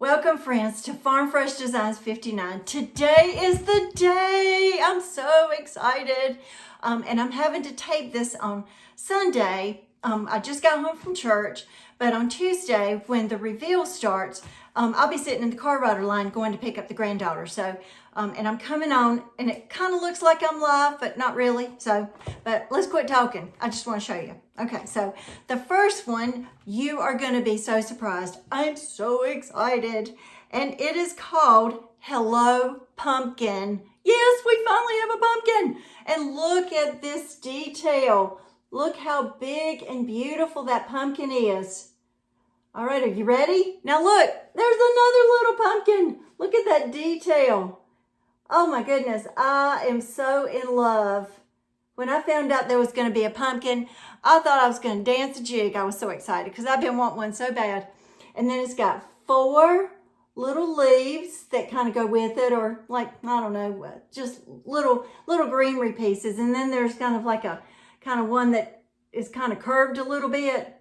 Welcome, friends, to Farm Fresh Designs 59. Today is the day. I'm so excited. And I'm having to tape this on Sunday. I just got home from church, but on Tuesday, when the reveal starts, I'll be sitting in the car rider line going to pick up the granddaughter. So, and I'm coming on, and it kind of looks like I'm live, but not really. So, but let's quit talking. I just want to show you. Okay, so the first one, you are going to be so surprised. I'm so excited. And it is called Hello Pumpkin. Yes, we finally have a pumpkin. And look at this detail. Look how big and beautiful that pumpkin is. All right, are you ready? Now look, there's another little pumpkin. Look at that detail. Oh my goodness, I am so in love. When I found out there was going to be a pumpkin, I thought I was going to dance a jig. I was so excited because I've been wanting one so bad. And then it's got 4 little leaves that kind of go with it, or like, I don't know, just little greenery pieces. And then there's kind of like a kind of one that is kind of curved a little bit.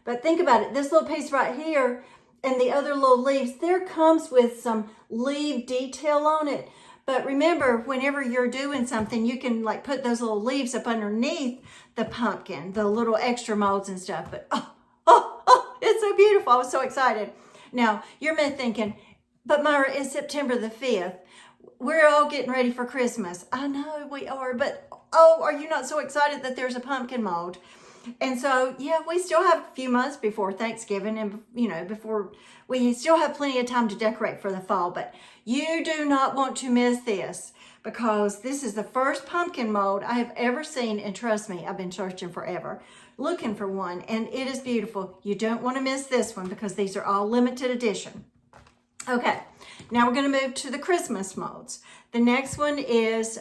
But think about it, this little piece right here and the other little leaves, there comes with some leaf detail on it. But remember, whenever you're doing something, you can like put those little leaves up underneath the pumpkin, the little extra molds and stuff. But it's so beautiful. I was so excited. Now, you're thinking, but Myra, it's September the 5th. We're all getting ready for Christmas. I know we are, but oh, are you not so excited that there's a pumpkin mold? And so, yeah, we still have a few months before Thanksgiving, and, you know, before we still have plenty of time to decorate for the fall. But you do not want to miss this, because this is the first pumpkin mold I have ever seen. And trust me, I've been searching forever, looking for one, and it is beautiful. You don't want to miss this one because these are all limited edition. Okay, now we're going to move to the Christmas molds. The next one is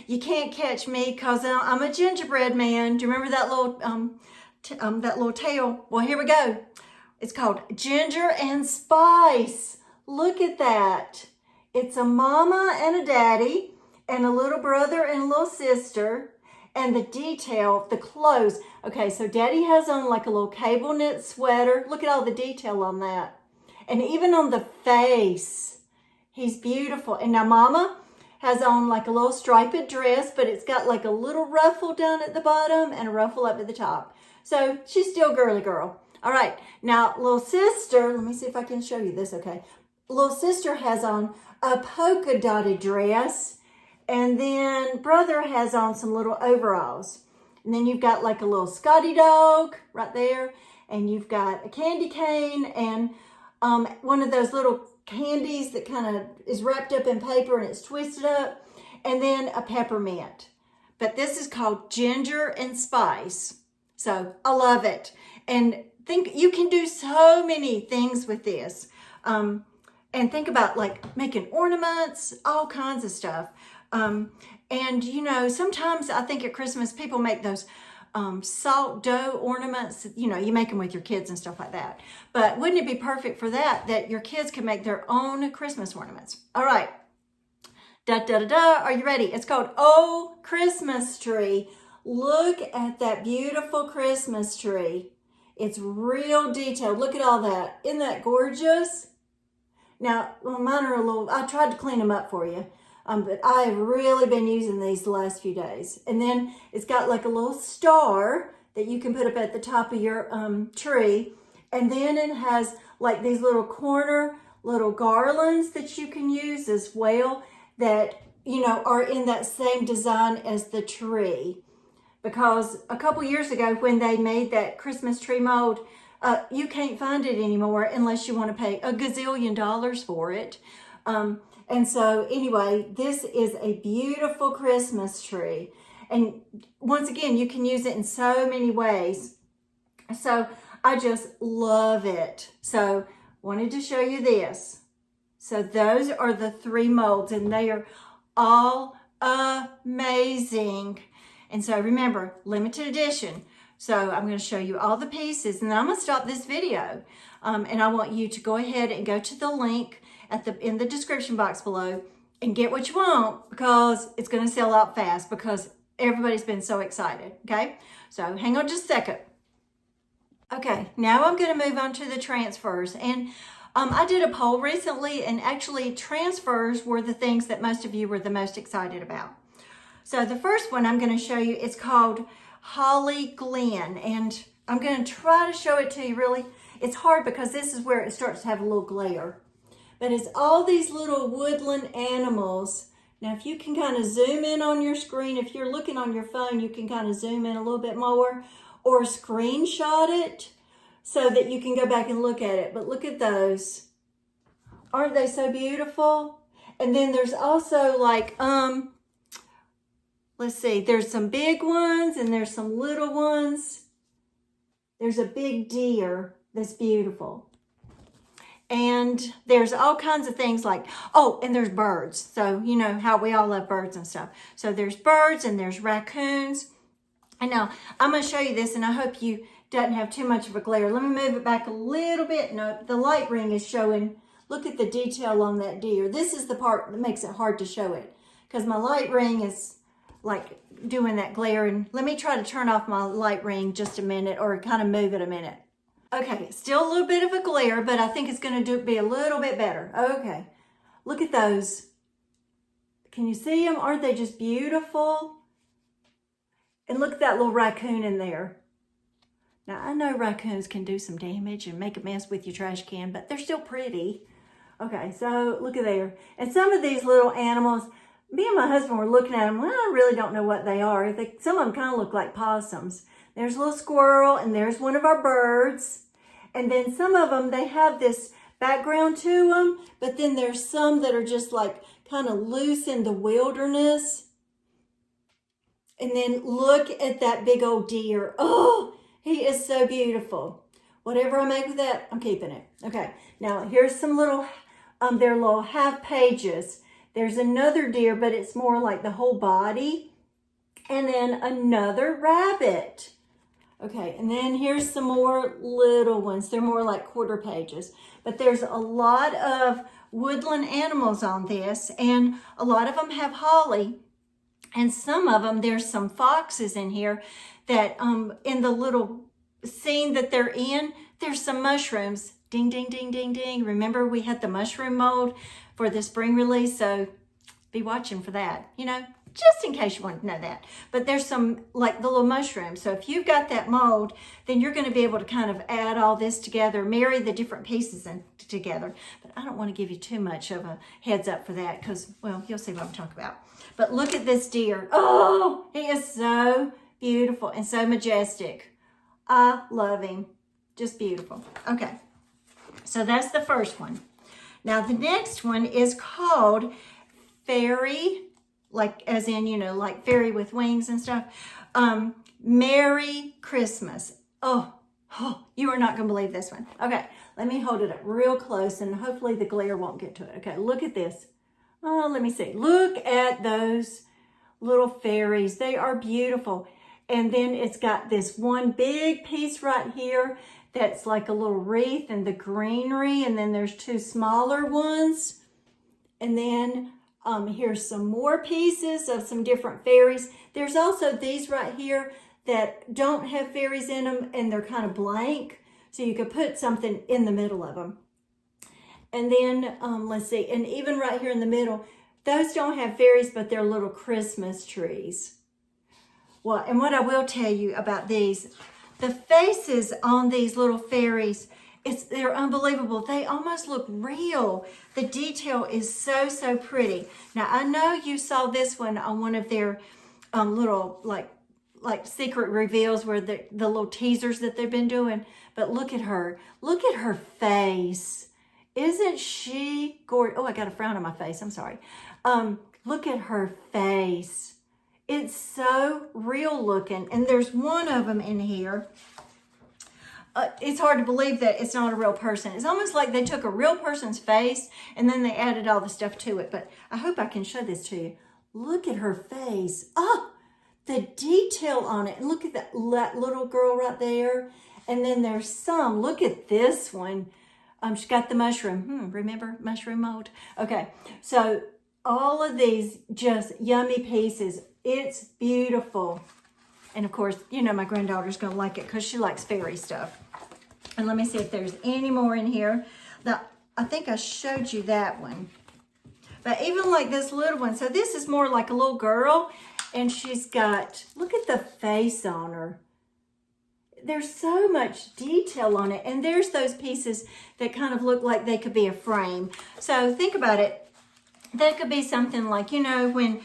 You Can't Catch Me Because I'm a Gingerbread Man. Do you remember that little tail? Well, here we go. It's called Ginger and Spice. Look at that. It's a mama and a daddy and a little brother and a little sister. And the detail, the clothes. Okay, so daddy has on like a little cable knit sweater. Look at all the detail on that. And even on the face, he's beautiful. And now mama has on like a little striped dress, but it's got like a little ruffle down at the bottom and a ruffle up at the top. So she's still girly girl. All right, now little sister, let me see if I can show you this, okay. Little sister has on a polka dotted dress, and then brother has on some little overalls. And then you've got like a little Scotty dog right there, and you've got a candy cane and one of those little candies that kind of is wrapped up in paper and it's twisted up, and then a peppermint. But this is called Ginger and Spice. So I love it. And think you can do so many things with this. And think about like making ornaments, all kinds of stuff. And you know, sometimes I think at Christmas people make those salt dough ornaments. You know, you make them with your kids and stuff like that. But wouldn't it be perfect for that your kids can make their own Christmas ornaments? All right. Are you ready? It's called Oh Christmas Tree. Look at that beautiful Christmas tree. It's real detailed. Look at all that. Isn't that gorgeous? Now, well, mine are a little, I tried to clean them up for you. But I have really been using these the last few days. And then it's got like a little star that you can put up at the top of your tree. And then it has like these little corner little garlands that you can use as well that, you know, are in that same design as the tree. Because a couple years ago when they made that Christmas tree mold, you can't find it anymore unless you want to pay a gazillion dollars for it. And so anyway, this is a beautiful Christmas tree. And once again, you can use it in so many ways. So I just love it. So wanted to show you this. So those are the 3 molds, and they are all amazing. And so remember, limited edition. So I'm going to show you all the pieces, and then I'm going to stop this video. And I want you to go ahead and go to the link in the description box below and get what you want, because it's going to sell out fast because everybody's been so excited. Okay, so hang on just a second. Okay, now I'm going to move on to the transfers. And I did a poll recently, and actually transfers were the things that most of you were the most excited about. So the first one I'm going to show you is called Holly Glen, and I'm going to try to show it to you really. It's hard because this is where it starts to have a little glare. But it's all these little woodland animals. Now, if you can kind of zoom in on your screen, if you're looking on your phone, you can kind of zoom in a little bit more or screenshot it so that you can go back and look at it. But look at those. Aren't they so beautiful? And then there's also like, let's see, there's some big ones and there's some little ones. There's a big deer that's beautiful. And there's all kinds of things like, oh, and there's birds. So, you know how we all love birds and stuff. So there's birds and there's raccoons. And now I'm going to show you this, and I hope you doesn't have too much of a glare. Let me move it back a little bit. No, the light ring is showing. Look at the detail on that deer. This is the part that makes it hard to show it because my light ring is like doing that glare. And let me try to turn off my light ring just a minute, or kind of move it a minute. Okay, still a little bit of a glare, but I think it's going to be a little bit better. Okay, look at those. Can you see them? Aren't they just beautiful? And look at that little raccoon in there. Now, I know raccoons can do some damage and make a mess with your trash can, but they're still pretty. Okay, so look at there. And some of these little animals, me and my husband were looking at them. Well, I really don't know what they are. Some of them kind of look like possums. There's a little squirrel, and there's one of our birds. And then some of them, they have this background to them, but then there's some that are just like kind of loose in the wilderness. And then look at that big old deer. Oh, he is so beautiful. Whatever I make with that, I'm keeping it. Okay, now here's some little, they're little half pages. There's another deer, but it's more like the whole body. And then another rabbit. Okay, and then here's some more little ones. They're more like quarter pages. But there's a lot of woodland animals on this, and a lot of them have holly. And some of them, there's some foxes in here that in the little scene that they're in, there's some mushrooms. Ding, ding, ding, ding, ding. Remember, we had the mushroom mold for the spring release, so be watching for that, you know, just in case you want to know that. But there's some, like the little mushrooms. So if you've got that mold, then you're going to be able to kind of add all this together, marry the different pieces together. But I don't want to give you too much of a heads up for that because, well, you'll see what I'm talking about. But look at this deer. Oh, he is so beautiful and so majestic. I love him. Just beautiful. Okay, so that's the first one. Now the next one is called Fairy, like as in, you know, like fairy with wings and stuff. Merry Christmas. Oh, you are not going to believe this one. Okay, let me hold it up real close and hopefully the glare won't get to it. Okay, look at this. Oh, let me see. Look at those little fairies. They are beautiful. And then it's got this one big piece right here that's like a little wreath and the greenery. And then there's two smaller ones. And then here's some more pieces of some different fairies. There's also these right here that don't have fairies in them and they're kind of blank. So you could put something in the middle of them. And then, let's see, and even right here in the middle, those don't have fairies, but they're little Christmas trees. Well, and what I will tell you about these, the faces on these little fairies, they're unbelievable. They almost look real. The detail is so, so pretty. Now, I know you saw this one on one of their little, like secret reveals where the little teasers that they've been doing. But look at her. Look at her face. Isn't she gorgeous? Oh, I got a frown on my face. I'm sorry. Look at her face. It's so real looking. And there's one of them in here. It's hard to believe that it's not a real person. It's almost like they took a real person's face and then they added all the stuff to it. But I hope I can show this to you. Look at her face. Oh, the detail on it. And look at that little girl right there. And then there's some. Look at this one. She's got the mushroom. Remember mushroom mold? Okay, so all of these just yummy pieces. It's beautiful. And of course, you know my granddaughter's going to like it because she likes fairy stuff. And let me see if there's any more in here. I think I showed you that one. But even like this little one, so this is more like a little girl, and she's got, look at the face on her. There's so much detail on it, and there's those pieces that kind of look like they could be a frame. So think about it. That could be something like, you know, when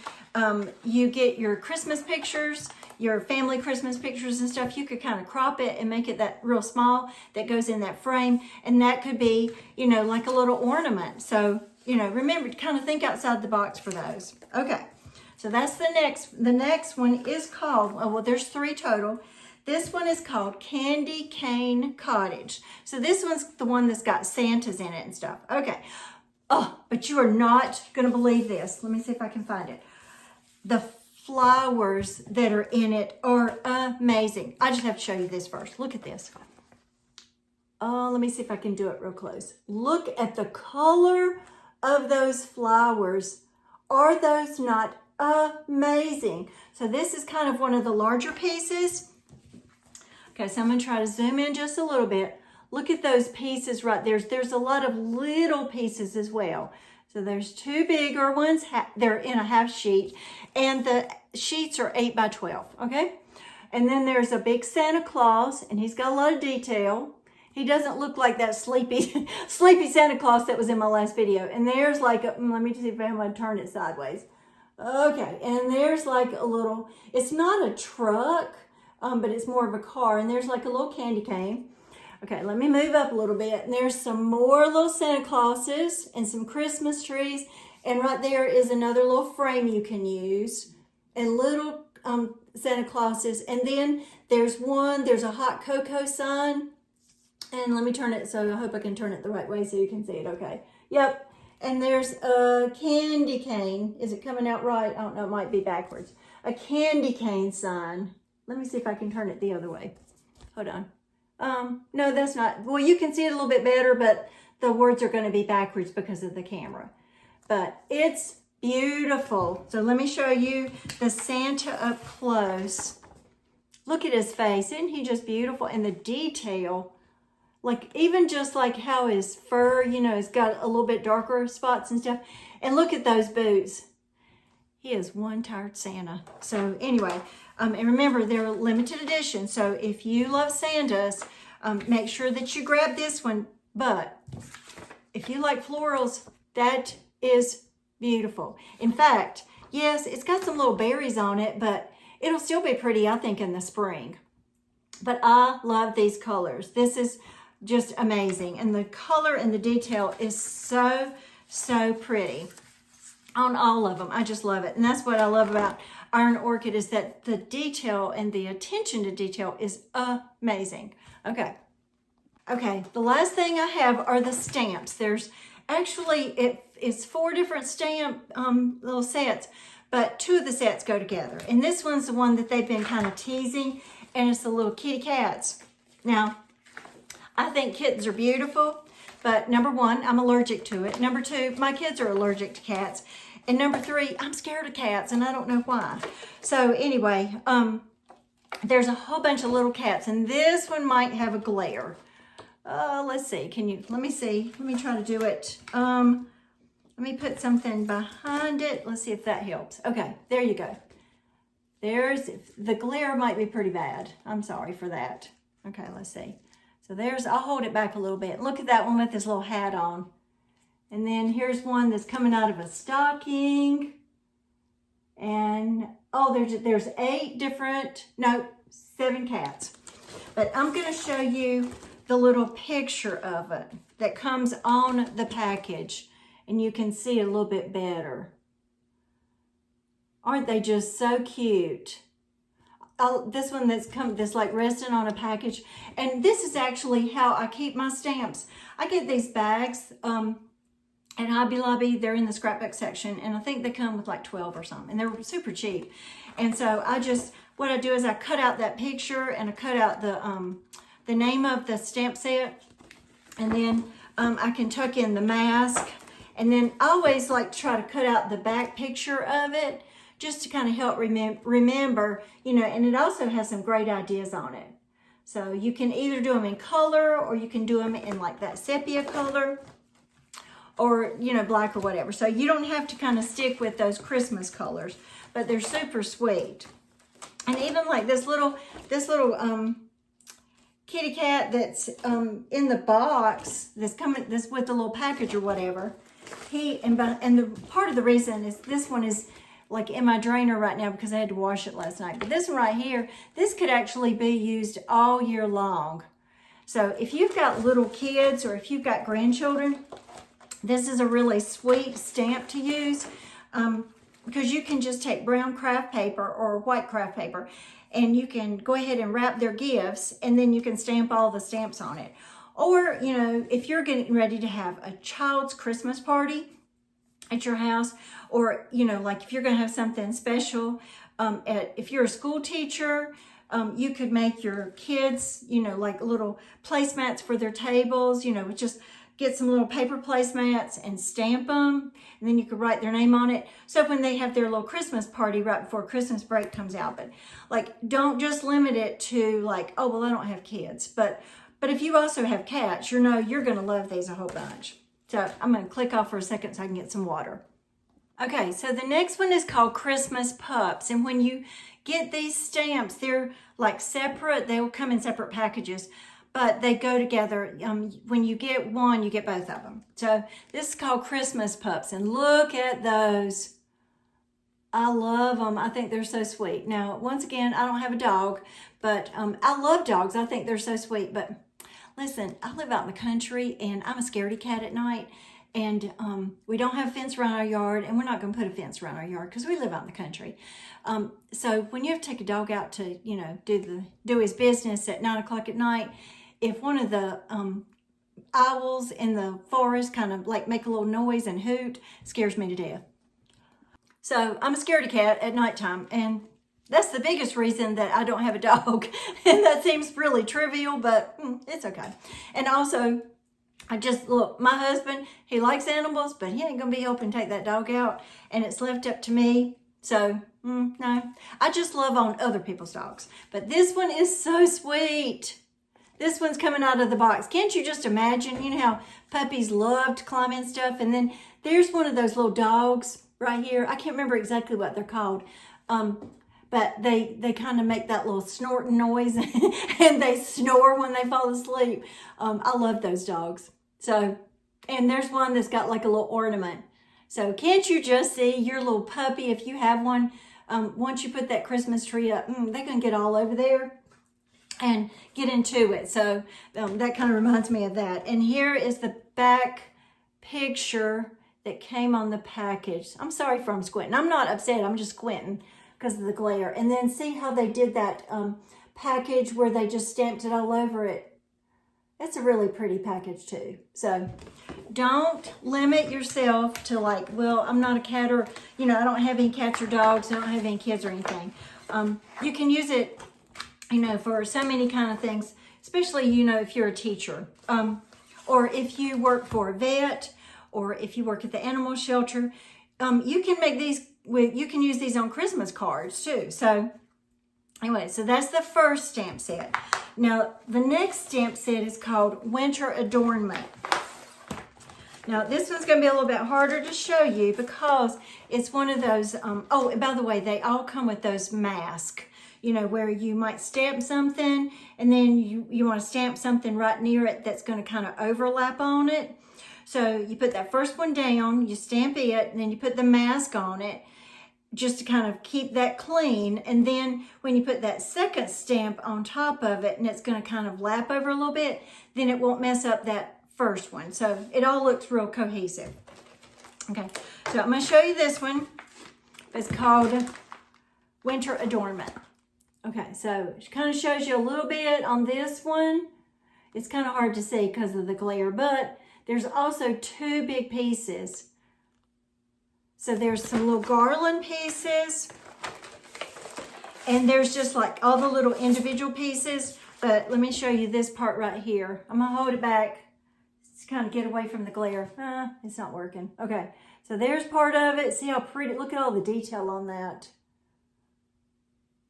you get your Christmas pictures, your family Christmas pictures and stuff, you could kind of crop it and make it that real small that goes in that frame. And that could be, you know, like a little ornament. So, you know, remember to kind of think outside the box for those. Okay, so that's the next. The next one is called, oh, well, there's 3 total. This one is called Candy Cane Cottage. So this one's the one that's got Santas in it and stuff. Okay. Oh, but you are not going to believe this. Let me see if I can find it. The flowers that are in it are amazing. I just have to show you this first. Look at this. Oh, let me see if I can do it real close. Look at the color of those flowers. Are those not amazing? So this is kind of one of the larger pieces. Okay, so I'm going to try to zoom in just a little bit. Look at those pieces right there. There's a lot of little pieces as well. So there's 2 bigger ones. They're in a half sheet. And the sheets are 8 by 12, okay? And then there's a big Santa Claus, and he's got a lot of detail. He doesn't look like that sleepy Santa Claus that was in my last video. And there's like, let me see if I'm going to turn it sideways. Okay, and there's like a little, it's not a truck, but it's more of a car. And there's like a little candy cane. Okay, let me move up a little bit. And there's some more little Santa Clauses and some Christmas trees. And right there is another little frame you can use. And little Santa Clauses. And then there's a hot cocoa sign. And let me turn it, so I hope I can turn it the right way so you can see it, okay. Yep, and there's a candy cane. Is it coming out right? I don't know, it might be backwards. A candy cane sign. Let me see if I can turn it the other way. Hold on. No, that's not, well, you can see it a little bit better, but the words are going to be backwards because of the camera. But it's beautiful. So let me show you the Santa up close. Look at his face. Isn't he just beautiful? And the detail, like even just like how his fur, you know, has got a little bit darker spots and stuff. And look at those boots. He is one tired Santa. So anyway, and remember, they're limited edition. So if you love Santas, make sure that you grab this one. But if you like florals, that is beautiful. In fact, yes, it's got some little berries on it, but it'll still be pretty, I think, in the spring. But I love these colors. This is just amazing. And the color and the detail is so, so pretty on all of them. I just love it. And that's what I love about Iron Orchid, is that the detail and the attention to detail is amazing. Okay. Okay, the last thing I have are the stamps. There's actually, it's 4 different stamp little sets, but 2 of the sets go together. And this one's the one that they've been kind of teasing, and it's the little kitty cats. Now, I think kittens are beautiful, but number 1, I'm allergic to it. Number 2, my kids are allergic to cats. And number 3, I'm scared of cats, and I don't know why. So anyway, there's a whole bunch of little cats, and this one might have a glare. Let's see. Let me see. Let me try to do it. Let me put something behind it. Let's see if that helps. Okay, there you go. The glare might be pretty bad. I'm sorry for that. Okay, let's see. So I'll hold it back a little bit. Look at that one with this little hat on. And then here's one that's coming out of a stocking. And, oh, there's 7 cats. But I'm going to show you the little picture of it that comes on the package. And you can see it a little bit better. Aren't they just so cute? This one that's like resting on a package. And this is actually how I keep my stamps. I get these bags at Hobby Lobby. They're in the scrapbook section, and I think they come with like 12 or something, and they're super cheap. And so what I do is I cut out that picture, and I cut out the name of the stamp set, and then I can tuck in the mask. And then I always like to try to cut out the back picture of it, just to kind of help remember, you know, and it also has some great ideas on it. So you can either do them in color, or you can do them in like that sepia color. or, you know, black or whatever. So you don't have to kind of stick with those Christmas colors, but they're super sweet. And even like this little kitty cat that's in the box this with the little package or whatever. And the part of the reason is this one is like in my drainer right now because I had to wash it last night. But this one right here, this could actually be used all year long. So if you've got little kids or if you've got grandchildren, this is a really sweet stamp to use because you can just take brown craft paper or white craft paper and you can go ahead and wrap their gifts and then you can stamp all the stamps on it. Or, you know, if you're getting ready to have a child's Christmas party at your house, or, you know, like if you're going to have something special, if you're a school teacher, you could make your kids, you know, like little placemats for their tables, you know, just get some little paper placemats and stamp them, and then you could write their name on it. So when they have their little Christmas party right before Christmas break comes out, but like, don't just limit it to like, oh, well, I don't have kids, but if you also have cats, you know, you're going to love these a whole bunch. So I'm going to click off for a second so I can get some water. Okay, so the next one is called Christmas Pups. And when you get these stamps, they're like separate. They will come in separate packages, but they go together. When you get one, you get both of them. So this is called Christmas Pups. And look at those. I love them. I think they're so sweet. Now, once again, I don't have a dog, but I love dogs. I think they're so sweet. But listen, I live out in the country, and I'm a scaredy cat at night. And we don't have a fence around our yard, and we're not going to put a fence around our yard because we live out in the country. So when you have to take a dog out to, you know, do his business at 9 o'clock at night, if one of the owls in the forest kind of like make a little noise and hoot, scares me to death. So I'm a scaredy cat at nighttime, and that's the biggest reason that I don't have a dog. And that seems really trivial, but it's okay. And also, look, my husband, he likes animals, but he ain't going to be helping take that dog out, and it's left up to me. So, no, I just love on other people's dogs. But this one is so sweet. This one's coming out of the box. Can't you just imagine, you know how puppies love to climb in stuff? And then there's one of those little dogs right here. I can't remember exactly what they're called. But they kind of make that little snorting noise and they snore when they fall asleep. I love those dogs. So, and there's one that's got like a little ornament. So can't you just see your little puppy, if you have one, once you put that Christmas tree up, they're going to get all over there and get into it. So that kind of reminds me of that. And here is the back picture that came on the package. I'm sorry for I'm squinting. I'm not upset. I'm just squinting because of the glare. And then see how they did that package where they just stamped it all over it. That's a really pretty package too. So don't limit yourself to like, well, I'm not a cat, or, you know, I don't have any cats or dogs. I don't have any kids or anything. You can use it, you know, for so many kind of things, especially, you know, if you're a teacher, or if you work for a vet, or if you work at the animal shelter, you can make these you can use these on Christmas cards too. So anyway, so that's the first stamp set. Now, the next stamp set is called Winter Adornment. Now, this one's going to be a little bit harder to show you because it's one of those, oh, and by the way, they all come with those masks, you know, where you might stamp something and then you want to stamp something right near it that's going to kind of overlap on it. So you put that first one down, you stamp it, and then you put the mask on it just to kind of keep that clean. And then when you put that second stamp on top of it, and it's going to kind of lap over a little bit, then it won't mess up that first one. So it all looks real cohesive. Okay, so I'm going to show you this one. It's called Winter Adornment. Okay, so it kind of shows you a little bit on this one. It's kind of hard to see because of the glare, but there's also two big pieces. So there's some little garland pieces, and there's just like all the little individual pieces. But let me show you this part right here. I'm gonna hold it back to kind of get away from the glare. It's not working. Okay, so there's part of it. See how pretty, look at all the detail on that.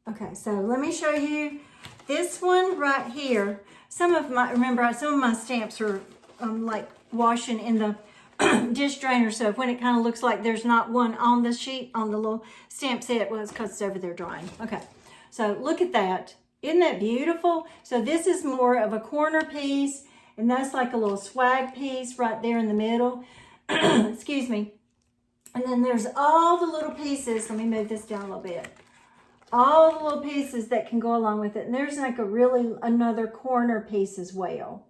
Okay, so let me show you this one right here. Some of my stamps are like washing in the dish drainer, so when it kind of looks like there's not one on the sheet, on the little stamp set, well, it's because it's over there drying. Okay, so look at that. Isn't that beautiful? So this is more of a corner piece, and that's like a little swag piece right there in the middle. Excuse me. And then there's all the little pieces. Let me move this down a little bit. All the little pieces that can go along with it. And there's like another corner piece as well.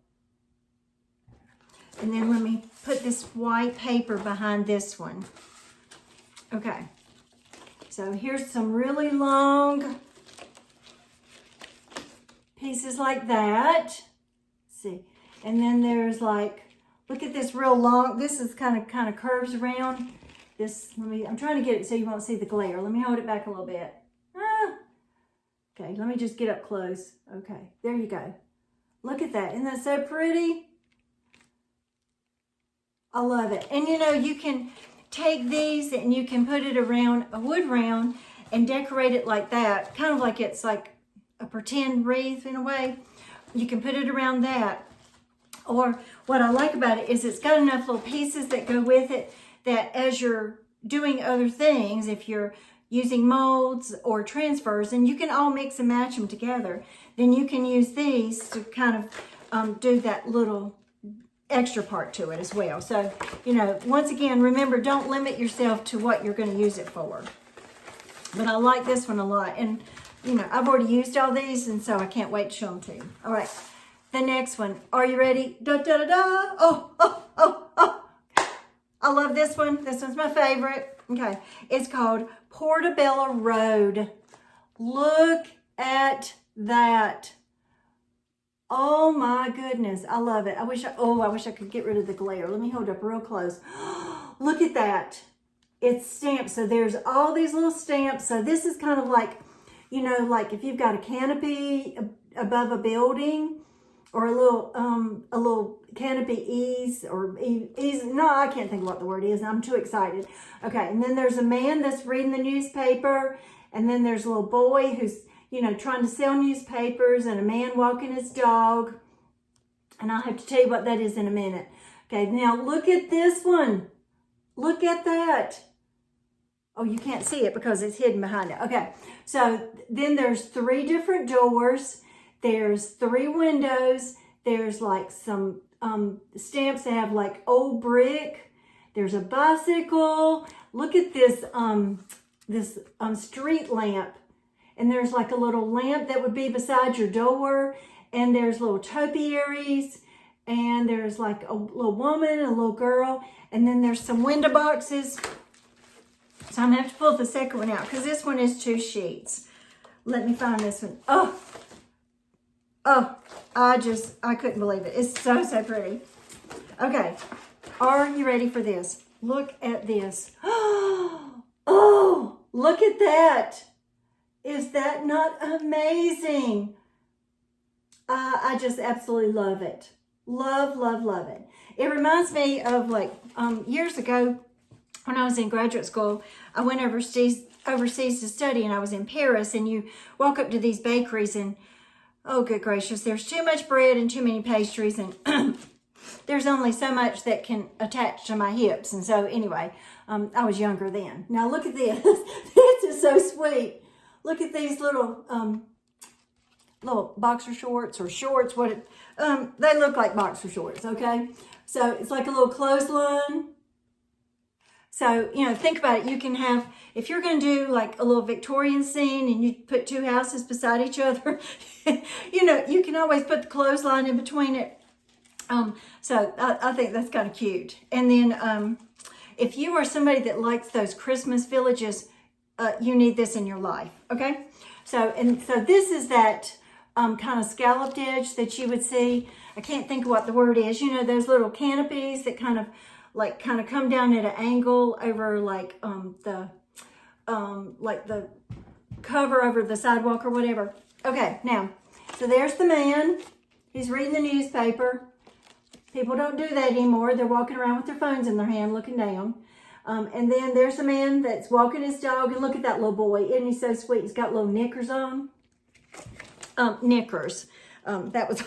And then let me put this white paper behind this one. Okay. So here's some really long pieces like that. Let's see. And then there's like, look at this real long, this is kind of curves around. This, I'm trying to get it so you won't see the glare. Let me hold it back a little bit. Okay, let me just get up close. Okay, there you go. Look at that. Isn't that so pretty? I love it. And you know, you can take these and you can put it around a wood round and decorate it like that. Kind of like it's like a pretend wreath in a way. You can put it around that. Or what I like about it is it's got enough little pieces that go with it that as you're doing other things, if you're using molds or transfers, and you can all mix and match them together, then you can use these to kind of do that little extra part to it as well. So, you know, once again, remember, don't limit yourself to what you're going to use it for. But I like this one a lot. And, you know, I've already used all these, and so I can't wait to show them to you. All right, the next one. Are you ready? Da, da, da, da. Oh, oh, oh, oh. I love this one. This one's my favorite. Okay, it's called Portobello Road. Look at that. Oh my goodness, I love it. I wish I could get rid of the glare. Let me hold up real close. Look at that. It's stamped. So there's all these little stamps. So this is kind of like, you know, like if you've got a canopy above a building, or a little canopy ease, or ease. No, I can't think of what the word is. I'm too excited. Okay, and then there's a man that's reading the newspaper, and then there's a little boy who's, you know, trying to sell newspapers, and a man walking his dog. And I'll have to tell you what that is in a minute. Okay, now look at this one. Look at that. Oh, you can't see it because it's hidden behind it. Okay, so then there's 3 different doors. There's 3 windows. There's like some stamps that have like old brick. There's a bicycle. Look at this street lamp. And there's like a little lamp that would be beside your door. And there's little topiaries. And there's like a little woman, a little girl. And then there's some window boxes. So I'm going to have to pull the second one out because this one is 2 sheets. Let me find this one. Oh, I couldn't believe it. It's so, so pretty. Okay, are you ready for this? Look at this. Oh, look at that. Is that not amazing? I just absolutely love it. Love, love, love it. It reminds me of like years ago when I was in graduate school. I went overseas to study, and I was in Paris, and you walk up to these bakeries and, oh, good gracious, there's too much bread and too many pastries, and there's only so much that can attach to my hips. And so anyway, I was younger then. Now look at this. This is so sweet. Look at these little boxer shorts or shorts. They look like boxer shorts, okay? So it's like a little clothesline. So, you know, think about it. You can have, if you're going to do like a little Victorian scene and you put 2 houses beside each other, you know, you can always put the clothesline in between it. So I think that's kind of cute. And then if you are somebody that likes those Christmas villages, you need this in your life, okay? So this is that kind of scalloped edge that you would see. I can't think of what the word is. You know, those little canopies that kind of come down at an angle over like the cover over the sidewalk or whatever. Okay, now, so there's the man. He's reading the newspaper. People don't do that anymore. They're walking around with their phones in their hand looking down. And then there's the man that's walking his dog. And look at that little boy. Isn't he so sweet? He's got little knickers on. Knickers. That was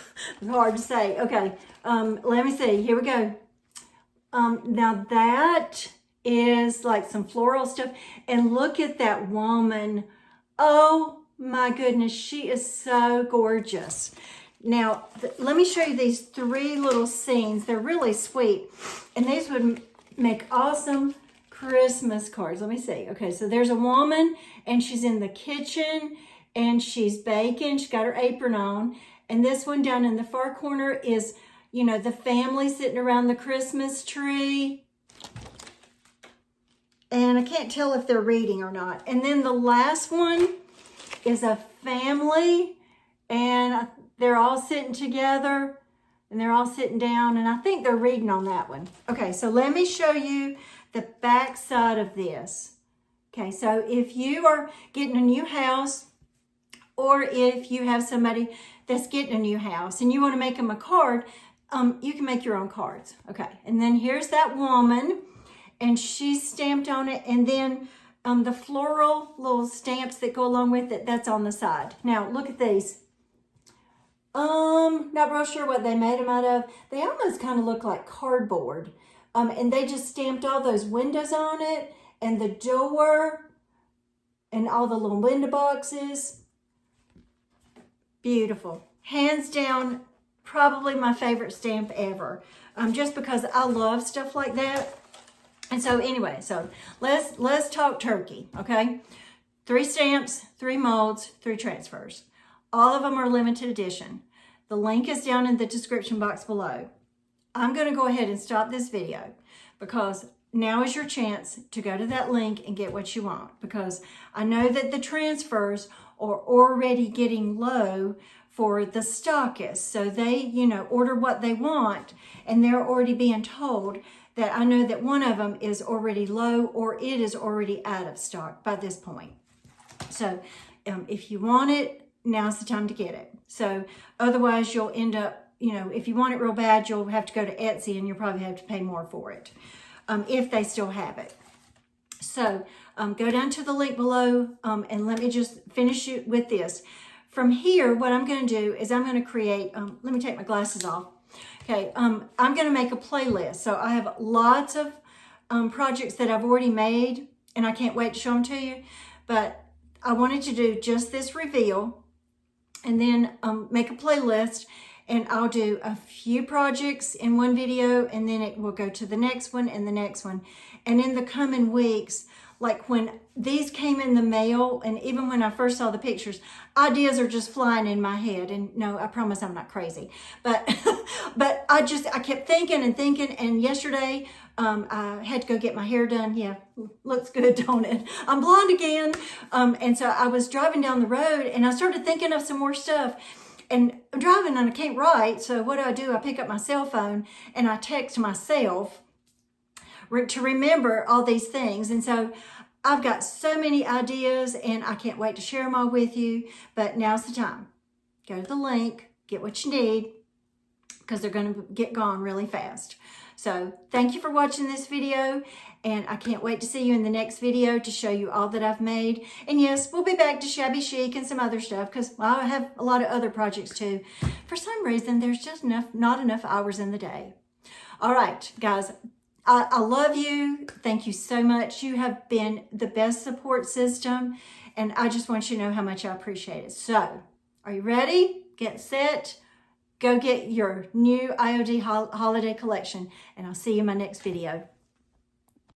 hard to say. Okay, let me see. Here we go. Now that is like some floral stuff. And look at that woman. Oh my goodness, she is so gorgeous. Now, let me show you these 3 little scenes. They're really sweet. And these would make awesome Christmas cards. Let me see. Okay, so there's a woman and she's in the kitchen and she's baking. She's got her apron on. And this one down in the far corner is, you know, the family sitting around the Christmas tree. And I can't tell if they're reading or not. And then the last one is a family and they're all sitting together and they're all sitting down, and I think they're reading on that one. Okay, so let me show you the back side of this. Okay, so if you are getting a new house, or if you have somebody that's getting a new house and you want to make them a card, you can make your own cards. Okay, and then here's that woman, and she's stamped on it, and then the floral little stamps that go along with it, that's on the side. Now, look at these. Not real sure what they made them out of. They almost kind of look like cardboard. And they just stamped all those windows on it, and the door, and all the little window boxes. Beautiful. Hands down, probably my favorite stamp ever. Just because I love stuff like that. And so anyway, so let's talk turkey, okay? 3 stamps, 3 molds, 3 transfers. All of them are limited edition. The link is down in the description box below. I'm going to go ahead and stop this video because now is your chance to go to that link and get what you want, because I know that the transfers are already getting low for the stockists. So they, you know, order what they want, and they're already being told that I know that one of them is already low or it is already out of stock by this point. So if you want it, now's the time to get it. So otherwise you'll end up, you know, if you want it real bad, you'll have to go to Etsy and you'll probably have to pay more for it if they still have it. So go down to the link below and let me just finish it with this. From here, what I'm going to do is I'm going to create, let me take my glasses off. Okay, I'm going to make a playlist. So I have lots of projects that I've already made, and I can't wait to show them to you. But I wanted to do just this reveal, and then make a playlist, and I'll do a few projects in one video, and then it will go to the next one and the next one. And in the coming weeks, like when these came in the mail, and even when I first saw the pictures, ideas are just flying in my head. And no, I promise I'm not crazy. But but I kept thinking and thinking. And yesterday, I had to go get my hair done. Yeah, looks good, don't it? I'm blonde again. And so I was driving down the road, and I started thinking of some more stuff. And I'm driving and I can't write. So what do? I pick up my cell phone and I text myself to remember all these things. And so I've got so many ideas, and I can't wait to share them all with you. But now's the time. Go to the link, get what you need, because they're going to get gone really fast. So thank you for watching this video, and I can't wait to see you in the next video to show you all that I've made. And yes, we'll be back to shabby chic and some other stuff, because I have a lot of other projects too. For some reason, there's just not enough hours in the day. All right, guys. I love you. Thank you so much. You have been the best support system, and I just want you to know how much I appreciate it. So, are you ready? Get set. Go get your new IOD Holiday Collection, and I'll see you in my next video.